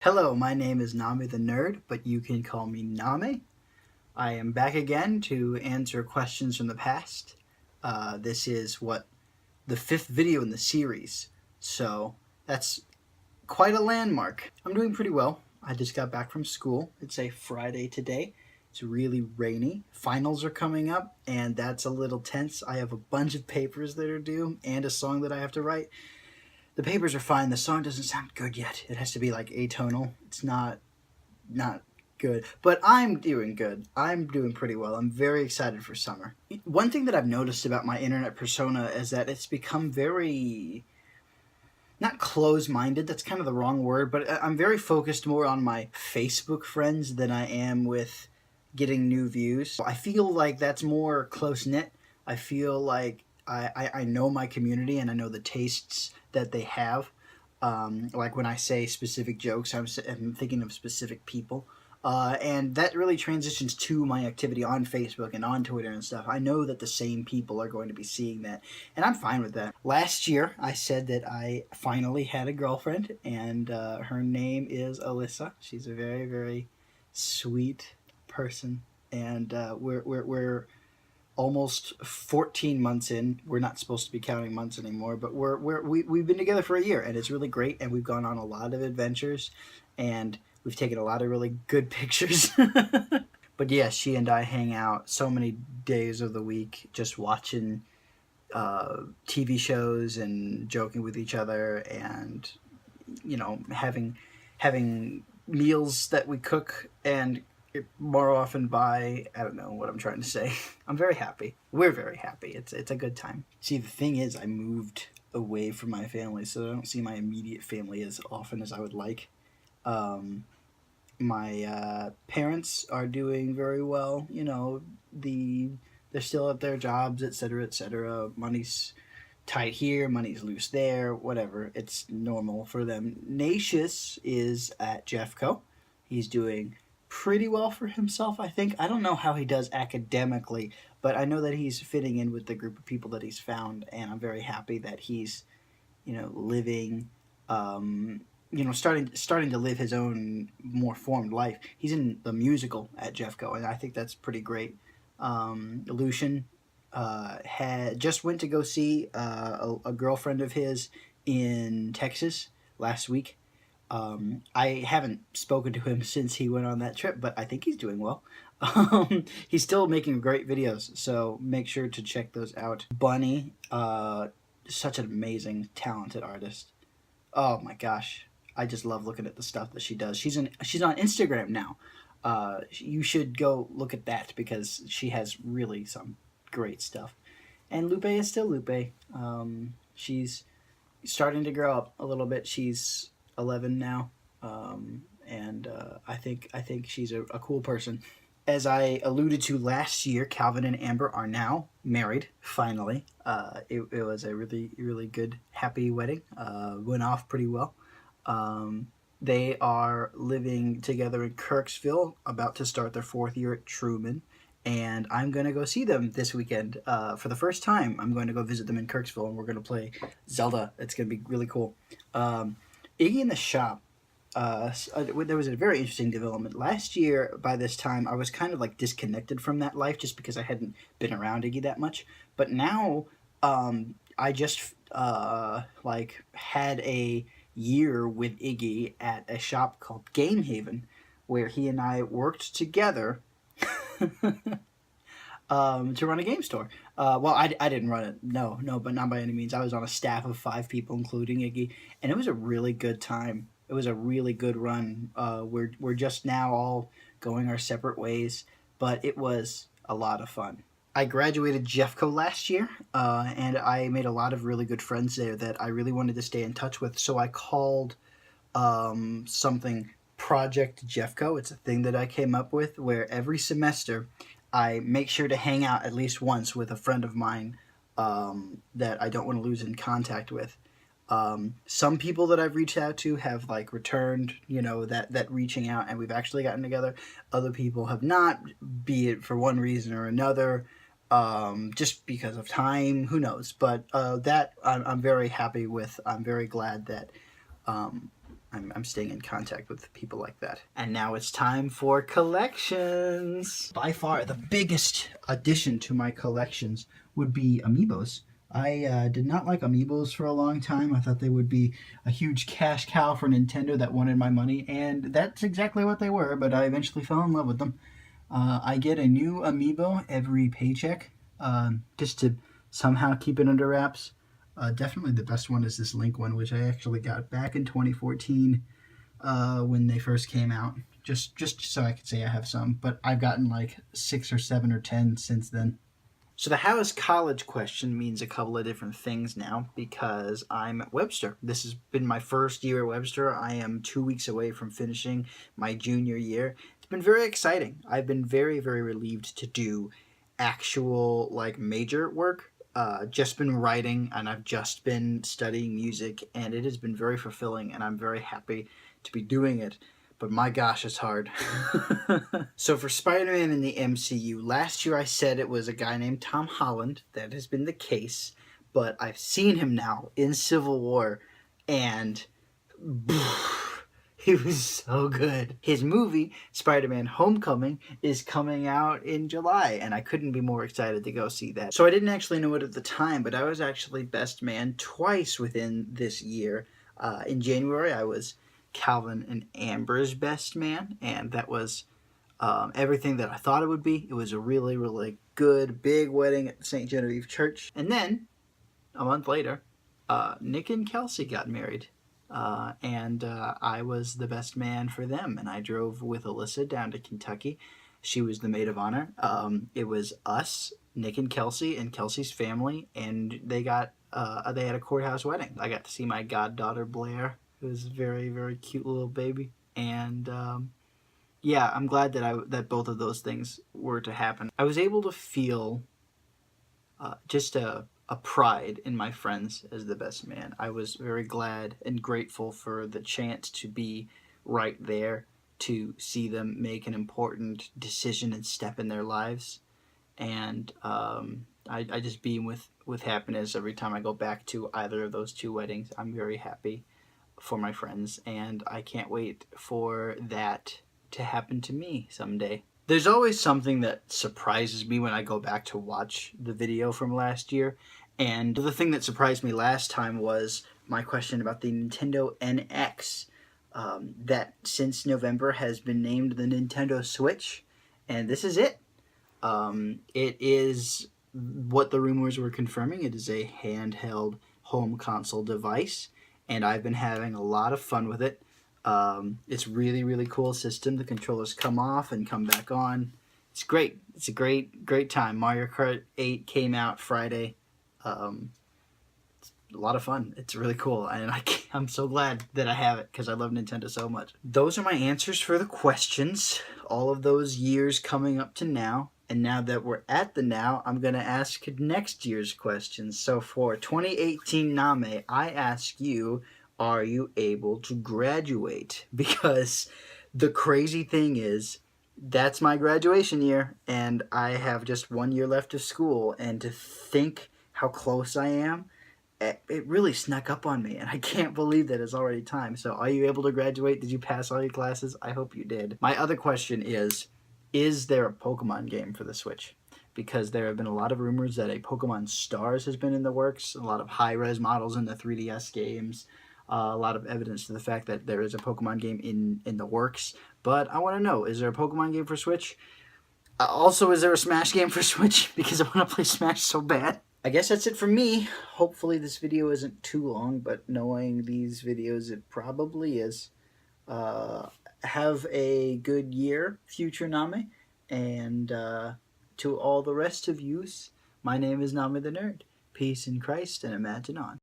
Hello, my name is NamaTheNerd, but you can call me Name. I am back again to answer questions from the past. This is the fifth video in the series, so that's quite a landmark. I'm doing pretty well. I just got back from school. It's a Friday today. It's really rainy. Finals are coming up, and that's a little tense. I have a bunch of papers that are due and a song that I have to write. The papers are fine. The song doesn't sound good yet. It has to be like atonal. It's not good. But I'm doing good. I'm doing pretty well. I'm very excited for summer. One thing that I've noticed about my internet persona is that it's become very not close-minded, that's kind of the wrong word, but I'm very focused more on my Facebook friends than I am with getting new views. I feel like that's more close-knit. I feel like I know my community and I know the tastes that they have. Like when I say specific jokes, I'm thinking of specific people. And that really transitions to my activity on Facebook and on Twitter and stuff. I know that the same people are going to be seeing that, and I'm fine with that. Last year, I said that I finally had a girlfriend, and her name is Alyssa. She's a very, very sweet person, and we're almost 14 months in. We're not supposed to be counting months anymore, but we've been together for a year, and it's really great, and we've gone on a lot of adventures, and we've taken a lot of really good pictures. But yeah, she and I hang out so many days of the week just watching TV shows and joking with each other, and having meals that we cook and more often buy. I don't know what I'm trying to say. I'm very happy. We're very happy. It's a good time. See, the thing is, I moved away from my family, so I don't see my immediate family as often as I would like. My parents are doing very well. They're still at their jobs, etc., etc. Money's tight here, money's loose there, whatever. It's normal for them. Nacius is at Jeffco. He's doing pretty well for himself, I think. I don't know how he does academically, but I know that he's fitting in with the group of people that he's found, and I'm very happy that he's, living, starting to live his own more formed life. He's in the musical at Jeffco, and I think that's pretty great. Lucian had just went to go see a girlfriend of his in Texas last week. I haven't spoken to him since he went on that trip, but I think he's doing well. He's still making great videos, so make sure to check those out. Bunny, such an amazing, talented artist. Oh my gosh, I just love looking at the stuff that she does. She's on Instagram now. You should go look at that because she has really some great stuff. And Lupe is still Lupe. She's starting to grow up a little bit. She's 11 now, and I think she's a cool person. As I alluded to last year, Calvin and Amber are now married, finally. It was a really, really good, happy wedding. Went off pretty well. They are living together in Kirksville, about to start their 4th year at Truman, and I'm going to go see them this weekend. For the first time, I'm going to go visit them in Kirksville, and we're going to play Zelda. It's going to be really cool. Iggy in the Shop, there was a very interesting development. Last year, by this time, I was kind of like disconnected from that life just because I hadn't been around Iggy that much. But now, I just had a year with Iggy at a shop called Game Haven, where he and I worked together to run a game store. Well, I didn't run it, no, but not by any means. I was on a staff of 5 people, including Iggy, and it was a really good time. It was a really good run. We're just now all going our separate ways, but it was a lot of fun. I graduated Jeffco last year, and I made a lot of really good friends there that I really wanted to stay in touch with, so I called something Project Jeffco. It's a thing that I came up with where every semester I make sure to hang out at least once with a friend of mine that I don't want to lose in contact with. Some people that I've reached out to have returned, that reaching out, and we've actually gotten together. Other people have not, be it for one reason or another, just because of time, who knows. But that I'm very happy with. I'm very glad that I'm staying in contact with people like that. And now it's time for collections. By far, the biggest addition to my collections would be amiibos. I did not like amiibos for a long time. I thought they would be a huge cash cow for Nintendo that wanted my money, and that's exactly what they were, but I eventually fell in love with them. I get a new amiibo every paycheck, just to somehow keep it under wraps. Definitely the best one is this Link one, which I actually got back in 2014 when they first came out. Just so I could say I have some, but I've gotten like 6 or 7 or 10 since then. So the how is college question means a couple of different things now because I'm at Webster. This has been my first year at Webster. I am 2 weeks away from finishing my junior year. It's been very exciting. I've been very, very relieved to do actual like major work. Just been writing and I've just been studying music, and it has been very fulfilling, and I'm very happy to be doing it. But my gosh, it's hard. So for Spider-Man in the MCU, last year I said it was a guy named Tom Holland. That has been the case. But I've seen him now in Civil War, and he was so good. His movie, Spider-Man Homecoming, is coming out in July, and I couldn't be more excited to go see that. So I didn't actually know it at the time, but I was actually best man twice within this year. In January, I was Calvin and Amber's best man, and that was everything that I thought it would be. It was a really, really good, big wedding at St. Genevieve Church. And then, a month later, Nick and Kelsey got married. And I was the best man for them, and I drove with Alyssa down to Kentucky. She was the maid of honor. It was us, Nick and Kelsey's family, and they had a courthouse wedding. I got to see my goddaughter Blair, who was a very, very cute little baby, and yeah, I'm glad that both of those things were to happen. I was able to feel just a pride in my friends as the best man. I was very glad and grateful for the chance to be right there, to see them make an important decision and step in their lives. And I just beam with happiness every time I go back to either of those two weddings. I'm very happy for my friends, and I can't wait for that to happen to me someday. There's always something that surprises me when I go back to watch the video from last year, and the thing that surprised me last time was my question about the Nintendo NX, that since November has been named the Nintendo Switch, and this is it. It is what the rumors were confirming. It is a handheld home console device, and I've been having a lot of fun with it. It's really, really cool system. The controllers come off and come back on. It's great. It's a great time. Mario Kart 8 came out Friday. It's a lot of fun. It's really cool, and I'm so glad that I have it because I love Nintendo so much. Those are my answers for the questions. All of those years coming up to now. And now that we're at the now, I'm going to ask next year's questions. So for 2018 Name, I ask you, are you able to graduate? Because the crazy thing is, that's my graduation year, and I have just 1 year left of school, and to think how close I am, it really snuck up on me, and I can't believe that it's already time. So are you able to graduate? Did you pass all your classes? I hope you did. My other question is there a Pokemon game for the Switch? Because there have been a lot of rumors that a Pokemon Stars has been in the works, a lot of high-res models in the 3DS games, a lot of evidence to the fact that there is a Pokemon game in the works. But I want to know, is there a Pokemon game for Switch? Also, is there a Smash game for Switch? Because I want to play Smash so bad. I guess that's it for me. Hopefully this video isn't too long, but knowing these videos, it probably is. Have a good year, future Name, and to all the rest of yous, my name is NamaTheNerd. Peace in Christ, and imagine on.